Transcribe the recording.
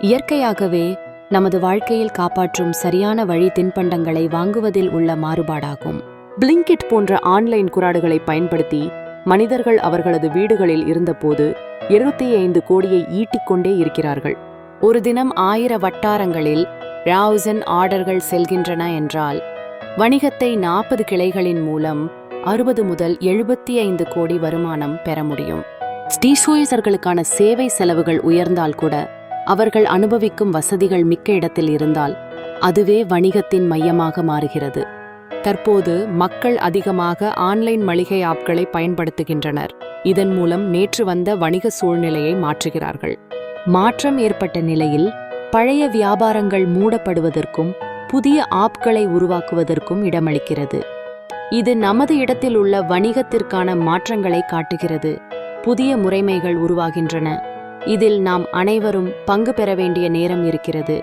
இயற்கையாகவே நமது வாழ்க்கையில் காப்பாற்றும் சரியான வழி தின்பண்டங்களை வாங்குவதில் உள்ள மாறுபாடாகும். பிளிங்கிட் போன்ற ஆன்லைன் குறாடுகளை பயன்படுத்தி மனிதர்கள் அவர்களது வீடுகளில் இருந்தபோது 25 கோடியை ஈட்டிக்கொண்டே இருக்கிறார்கள். ஒரு தினம் 1000 வட்டாரங்களில் 1000 ஆர்டர்கள் செல்கின்றன என்றால் வணிகத்தை 40 கிளைகளின் மூலம் 60 முதல் 75 கோடி வருமானம் பெற முடியும். ஸ்டீசோயர்களுக்கான சேவை செலவுகள் உயர்ந்தால் கூட அவர்கள் அனுபவிக்கும் வசதிகள் மிக்க இடத்தில் இருந்தால் அதுவே வணிகத்தின் மையமாக மாறுகிறது. தற்போது மக்கள் அதிகமாக ஆன்லைன் மளிகை ஆப்களை பயன்படுத்துகின்றனர். இதன் மூலம் நேற்று வந்த வணிக சூழ்நிலையை மாற்றுகிறார்கள். மாற்றம் ஏற்பட்ட நிலையில் பழைய வியாபாரங்கள் மூடப்படுவதற்கும் புதிய ஆப்களை உருவாக்குவதற்கும் இடமளிக்கிறது. இது நமது இடத்தில் உள்ள வணிகத்திற்கான மாற்றங்களை காட்டுகிறது. புதிய முறைமைகள் உருவாகின்றன. இதில் நாம் அனைவரும் பங்கு பெற வேண்டிய நேரம் இருக்கிறது.